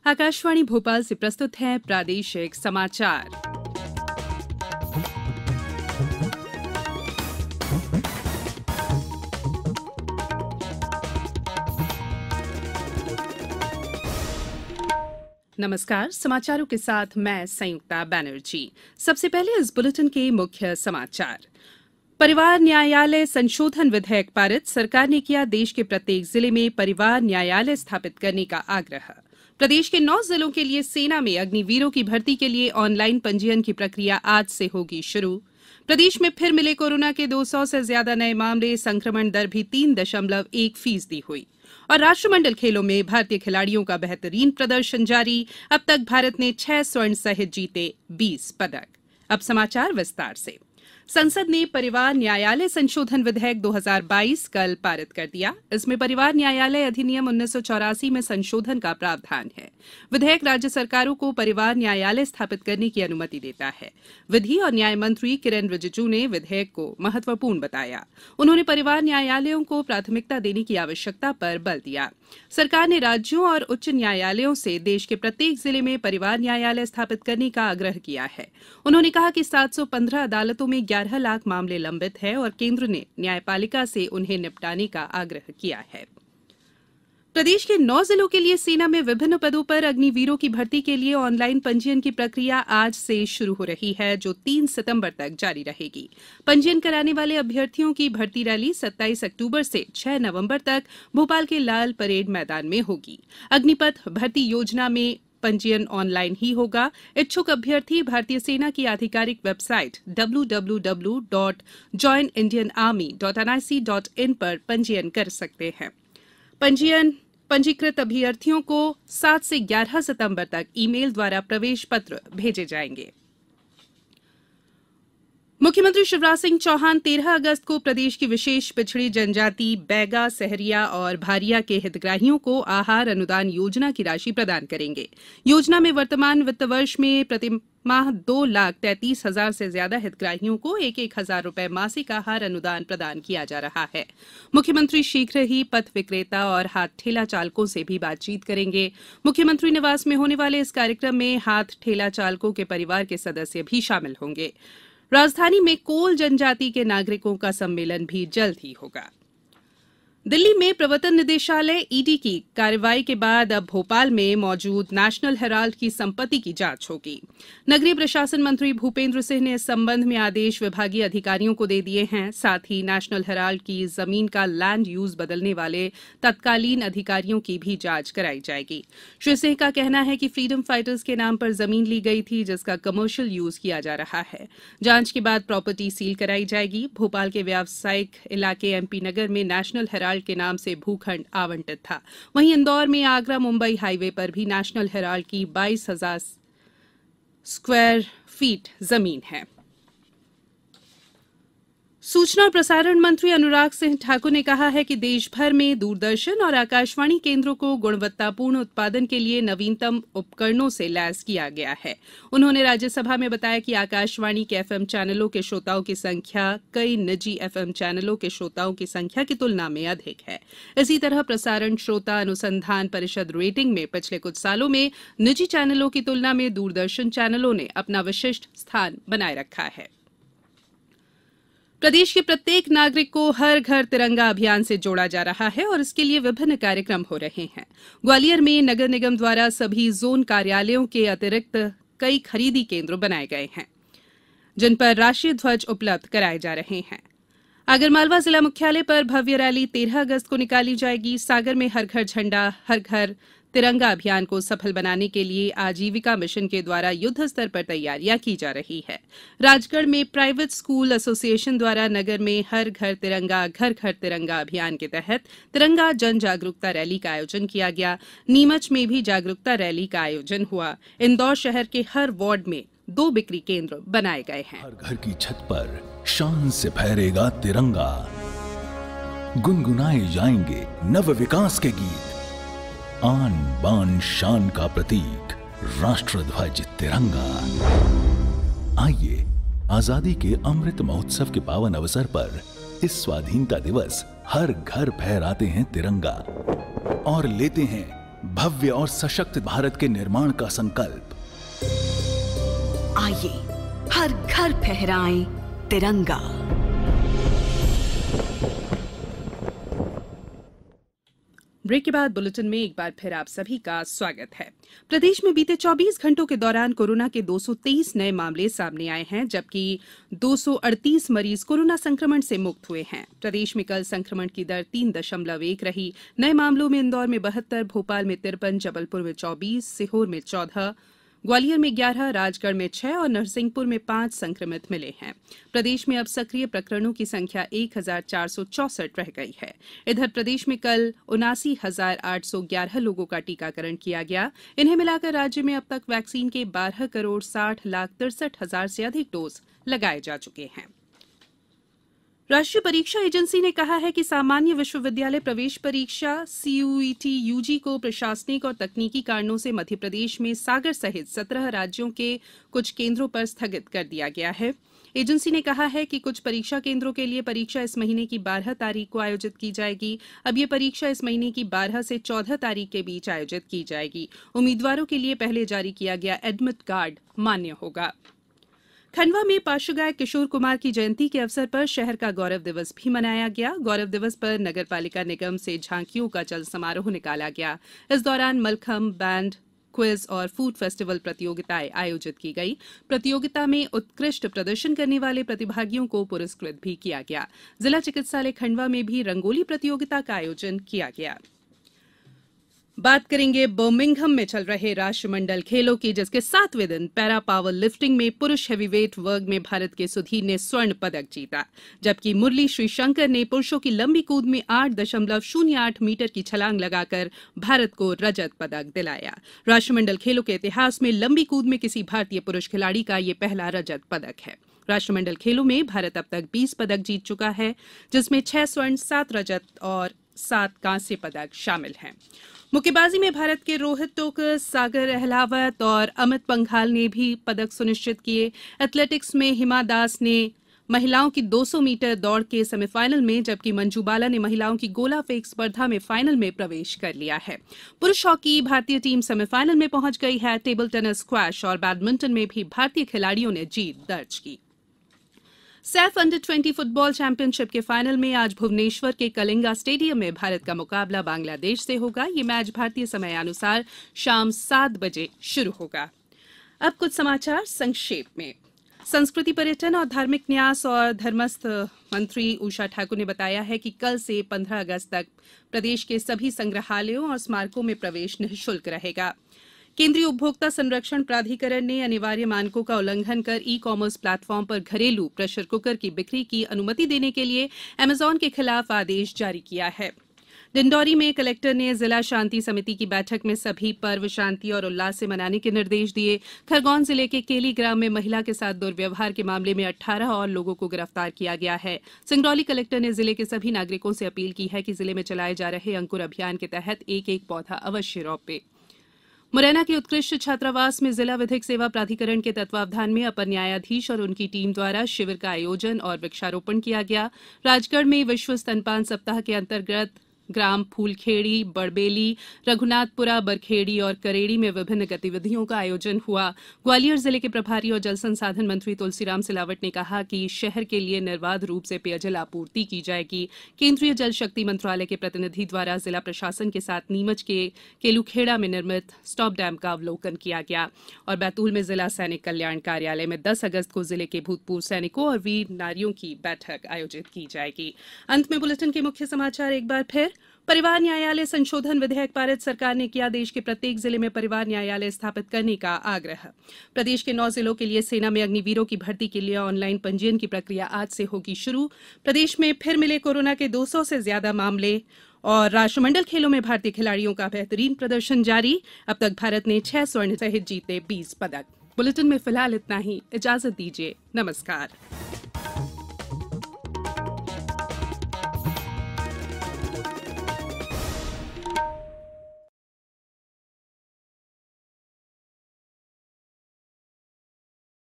आकाशवाणी भोपाल से प्रस्तुत हैं प्रादेशिक समाचार। नमस्कार, समाचारों के साथ मैं संयुक्ता बैनर्जी। सबसे पहले इस बुलेटिन के मुख्य समाचार। परिवार न्यायालय संशोधन विधेयक पारित, सरकार ने किया देश के प्रत्येक जिले में परिवार न्यायालय स्थापित करने का आग्रह। प्रदेश के 9 जिलों के लिए सेना में अग्निवीरों की भर्ती के लिए ऑनलाइन पंजीयन की प्रक्रिया आज से होगी शुरू। प्रदेश में फिर मिले कोरोना के 200 से ज्यादा नए मामले, संक्रमण दर भी 3.1% हुई। और राष्ट्रमंडल खेलों में भारतीय खिलाड़ियों का बेहतरीन प्रदर्शन जारी। अब तक भारत ने 6 स्वर्ण सहित जीते 20 पदक। अब समाचार विस्तार से। संसद ने परिवार न्यायालय संशोधन विधेयक 2022 कल पारित कर दिया। इसमें परिवार न्यायालय अधिनियम 1984 में संशोधन का प्रावधान है। विधेयक राज्य सरकारों को परिवार न्यायालय स्थापित करने की अनुमति देता है। विधि और न्याय मंत्री किरेन रिजिजू ने विधेयक को महत्वपूर्ण बताया। उन्होंने परिवार न्यायालयों को प्राथमिकता देने की आवश्यकता पर बल दिया। सरकार ने राज्यों और उच्च न्यायालयों से देश के प्रत्येक जिले में परिवार न्यायालय स्थापित करने का आग्रह किया है। उन्होंने कहा कि 715 अदालतों में 11 लाख मामले लंबित है और केंद्र ने न्यायपालिका से उन्हें निपटाने का आग्रह किया है। प्रदेश के 9 जिलों के लिए सेना में विभिन्न पदों पर अग्निवीरों की भर्ती के लिए ऑनलाइन पंजीयन की प्रक्रिया आज से शुरू हो रही है, जो 3 सितंबर तक जारी रहेगी। पंजीयन कराने वाले अभ्यर्थियों की भर्ती रैली 27 अक्टूबर से 6 नवंबर तक भोपाल के लाल परेड मैदान में होगी। अग्निपथ भर्ती योजना में पंजीयन ऑनलाइन ही होगा। इच्छुक अभ्यर्थी भारतीय सेना की आधिकारिक वेबसाइट www.joinindianarmy.nic.in पर पंजीयन कर सकते हैं। पंजीकृत अभ्यर्थियों को 7 से 11 सितंबर तक ईमेल द्वारा प्रवेश पत्र भेजे जाएंगे। मुख्यमंत्री शिवराज सिंह चौहान 13 अगस्त को प्रदेश की विशेष पिछड़ी जनजाति बैगा, सहरिया और भारिया के हितग्राहियों को आहार अनुदान योजना की राशि प्रदान करेंगे। योजना में वर्तमान वित्त वर्ष में प्रति माह 2,33,000 से ज्यादा हितग्राहियों को 1,000 रुपए मासिक आहार अनुदान प्रदान किया जा रहा है। मुख्यमंत्री शीघ्र ही पथ विक्रेता और हाथ ठेला चालकों से भी बातचीत करेंगे। मुख्यमंत्री निवास में होने वाले इस कार्यक्रम में हाथ ठेला चालकों के परिवार के सदस्य भी शामिल होंगे। राजधानी में कोल जनजाति के नागरिकों का सम्मेलन भी जल्द ही होगा। दिल्ली में प्रवर्तन निदेशालय ईडी की कार्रवाई के बाद अब भोपाल में मौजूद नेशनल हेराल्ड की संपत्ति की जांच होगी। नगरीय प्रशासन मंत्री भूपेंद्र सिंह ने इस संबंध में आदेश विभागीय अधिकारियों को दे दिए हैं। साथ ही नेशनल हेराल्ड की जमीन का लैंड यूज बदलने वाले तत्कालीन अधिकारियों की भी जांच कराई जाएगी। श्री सिंह का कहना है कि फ्रीडम फाइटर्स के नाम पर जमीन ली गई थी, जिसका कमर्शियल यूज किया जा रहा है। जांच के बाद प्रॉपर्टी सील कराई जाएगी। भोपाल के व्यावसायिक इलाके एमपी नगर में नेशनल हेराल्ड के नाम से भूखंड आवंटित था। वहीं इंदौर में आगरा मुंबई हाईवे पर भी नेशनल हेराल्ड की 22,000 स्क्वायर फीट जमीन है। सूचना और प्रसारण मंत्री अनुराग सिंह ठाकुर ने कहा है कि देश भर में दूरदर्शन और आकाशवाणी केंद्रों को गुणवत्तापूर्ण उत्पादन के लिए नवीनतम उपकरणों से लैस किया गया है। उन्होंने राज्यसभा में बताया कि आकाशवाणी के एफएम चैनलों के श्रोताओं की संख्या कई निजी एफएम चैनलों के श्रोताओं की संख्या की तुलना में अधिक है। इसी तरह प्रसारण श्रोता अनुसंधान परिषद रेटिंग में पिछले कुछ सालों में निजी चैनलों की तुलना में दूरदर्शन चैनलों ने अपना विशिष्ट स्थान बनाए रखा है। प्रदेश के प्रत्येक नागरिक को हर घर तिरंगा अभियान से जोड़ा जा रहा है और इसके लिए विभिन्न कार्यक्रम हो रहे हैं। ग्वालियर में नगर निगम द्वारा सभी जोन कार्यालयों के अतिरिक्त कई खरीदी केंद्र बनाए गए हैं, जिन पर राष्ट्रीय ध्वज उपलब्ध कराए जा रहे हैं। आगरमालवा जिला मुख्यालय पर भव्य रैली 13 अगस्त को निकाली जाएगी। सागर में हर घर झंडा हर घर तिरंगा अभियान को सफल बनाने के लिए आजीविका मिशन के द्वारा युद्ध स्तर पर तैयारियां की जा रही है। राजगढ़ में प्राइवेट स्कूल एसोसिएशन द्वारा नगर में हर घर तिरंगा घर घर तिरंगा अभियान के तहत तिरंगा जन जागरूकता रैली का आयोजन किया गया। नीमच में भी जागरूकता रैली का आयोजन हुआ। इंदौर शहर के हर वार्ड में 2 बिक्री केंद्र बनाए गए हैं। हर घर की छत पर शान से फहरेगा तिरंगा, गुनगुनाए जाएंगे नव विकास के गीत। आन बान शान का प्रतीक राष्ट्रध्वज तिरंगा। आइए आजादी के अमृत महोत्सव के पावन अवसर पर इस स्वाधीनता दिवस हर घर फहराते हैं तिरंगा और लेते हैं भव्य और सशक्त भारत के निर्माण का संकल्प। आइए हर घर फहराएं तिरंगा। ब्रेक के बाद बुलेटिन में एक बार फिर आप सभी का स्वागत है। प्रदेश में बीते 24 घंटों के दौरान कोरोना के 223 नए मामले सामने आए हैं, जबकि 238 मरीज कोरोना संक्रमण से मुक्त हुए हैं। प्रदेश में कल संक्रमण की दर 3.1 रही। नए मामलों में इंदौर में 72, भोपाल में 53, जबलपुर में 24, सीहोर में 14, ग्वालियर में 11, राजगढ़ में 6 और नरसिंहपुर में 5 संक्रमित मिले हैं। प्रदेश में अब सक्रिय प्रकरणों की संख्या 1464 रह गई है। इधर प्रदेश में कल 79,811 लोगों का टीकाकरण किया गया। इन्हें मिलाकर राज्य में अब तक वैक्सीन के 12,60,63,000 से अधिक डोज लगाए जा चुके हैं। राष्ट्रीय परीक्षा एजेंसी ने कहा है कि सामान्य विश्वविद्यालय प्रवेश परीक्षा सीयूईटी यूजी को प्रशासनिक और तकनीकी कारणों से मध्यप्रदेश में सागर सहित 17 राज्यों के कुछ केंद्रों पर स्थगित कर दिया गया है। एजेंसी ने कहा है कि कुछ परीक्षा केंद्रों के लिए परीक्षा इस महीने की 12 तारीख को आयोजित की जाएगी। अब ये परीक्षा इस महीने की 12 से 14 तारीख के बीच आयोजित की जाएगी। उम्मीदवारों के लिए पहले जारी किया गया एडमिट कार्ड मान्य होगा। खंडवा में पार्श्वगायक किशोर कुमार की जयंती के अवसर पर शहर का गौरव दिवस भी मनाया गया। गौरव दिवस पर नगर पालिका निगम से झांकियों का चल समारोह निकाला गया। इस दौरान मलखम्ब, बैंड, क्विज और फूड फेस्टिवल प्रतियोगिताएं आयोजित की गई। प्रतियोगिता में उत्कृष्ट प्रदर्शन करने वाले प्रतिभागियों को पुरस्कृत भी किया गया। जिला चिकित्सालय खंडवा में भी रंगोली प्रतियोगिता का आयोजन किया गया। बात करेंगे बर्मिंघम में चल रहे राष्ट्रमंडल खेलों की, जिसके 7वें दिन पैरा पावर लिफ्टिंग में पुरुष हेवीवेट वर्ग में भारत के सुधीर ने स्वर्ण पदक जीता, जबकि मुरली श्रीशंकर ने पुरुषों की लंबी कूद में 8.08 मीटर की छलांग लगाकर भारत को रजत पदक दिलाया। राष्ट्रमंडल खेलों के इतिहास में लंबी कूद में किसी भारतीय पुरुष खिलाड़ी का ये पहला रजत पदक है। राष्ट्रमंडल खेलों में भारत अब तक 20 पदक जीत चुका है, जिसमें 6 स्वर्ण, 7 रजत और 7 कांस्य पदक शामिल हैं। मुक्केबाजी में भारत के रोहित टोकर, सागर अहलावत और अमित पंघाल ने भी पदक सुनिश्चित किए। एथलेटिक्स में हिमा दास ने महिलाओं की 200 मीटर दौड़ के सेमीफाइनल में, जबकि मंजू बाला ने महिलाओं की गोला फेंक स्पर्धा में फाइनल में प्रवेश कर लिया है। पुरुष हॉकी भारतीय टीम सेमीफाइनल में पहुंच गई है। टेबल टेनिस, स्क्वैश और बैडमिंटन में भी भारतीय खिलाड़ियों ने जीत दर्ज की। सैफ अंडर-20 फुटबॉल चैंपियनशिप के फाइनल में आज भुवनेश्वर के कलिंगा स्टेडियम में भारत का मुकाबला बांग्लादेश से होगा। ये मैच भारतीय समयानुसार शाम 7 बजे शुरू होगा। अब कुछ समाचार संक्षेप में। संस्कृति, पर्यटन और धार्मिक न्यास और धर्मस्थ मंत्री उषा ठाकुर ने बताया है कि कल से 15 अगस्त तक प्रदेश के सभी संग्रहालयों और स्मारकों में प्रवेश निःशुल्क रहेगा। केंद्रीय उपभोक्ता संरक्षण प्राधिकरण ने अनिवार्य मानकों का उल्लंघन कर ई कॉमर्स प्लेटफॉर्म पर घरेलू प्रेशर कुकर की बिक्री की अनुमति देने के लिए अमेजॉन के खिलाफ आदेश जारी किया है। डिंडौरी में कलेक्टर ने जिला शांति समिति की बैठक में सभी पर्व शांति और उल्लास से मनाने के निर्देश दिए। खरगोन जिले के केली ग्राम में महिला के साथ दुर्व्यवहार के मामले में 18 और लोगों को गिरफ्तार किया गया है। सिंगरौली कलेक्टर ने जिले के सभी नागरिकों से अपील की है कि जिले में चलाए जा रहे अंकुर अभियान के तहत एक पौधा अवश्य रोपे। मुरैना के उत्कृष्ट छात्रावास में जिला विधिक सेवा प्राधिकरण के तत्वावधान में अपर न्यायाधीश और उनकी टीम द्वारा शिविर का आयोजन और वृक्षारोपण किया गया। राजगढ़ में विश्व स्तनपान सप्ताह के अंतर्गत ग्राम फूलखेड़ी, बड़बेली, रघुनाथपुरा, बरखेड़ी और करेड़ी में विभिन्न गतिविधियों का आयोजन हुआ। ग्वालियर जिले के प्रभारी और जल संसाधन मंत्री तुलसीराम सिलावट ने कहा कि शहर के लिए निर्बाध रूप से पेयजल आपूर्ति की जाएगी। केंद्रीय जल शक्ति मंत्रालय के प्रतिनिधि द्वारा जिला प्रशासन के साथ नीमच के केलुखेड़ा में निर्मित स्टॉप डैम का अवलोकन किया गया। और बैतूल में जिला सैनिक कल्याण कार्यालय में 10 अगस्त को जिले के भूतपूर्व सैनिकों और वीर नारियों की बैठक आयोजित की जाएगी। अंत में बुलेटिन के मुख्य समाचार एक बार फिर। परिवार न्यायालय संशोधन विधेयक पारित, सरकार ने किया देश के प्रत्येक जिले में परिवार न्यायालय स्थापित करने का आग्रह। प्रदेश के 9 जिलों के लिए सेना में अग्निवीरों की भर्ती के लिए ऑनलाइन पंजीयन की प्रक्रिया आज से होगी शुरू। प्रदेश में फिर मिले कोरोना के 200 से ज्यादा मामले। और राष्ट्रमंडल खेलों में भारतीय खिलाड़ियों का बेहतरीन प्रदर्शन जारी। अब तक भारत ने 6 स्वर्ण सहित जीते 20 पदक। बुलेटिन में फिलहाल इतना ही। इजाजत दीजिए। नमस्कार।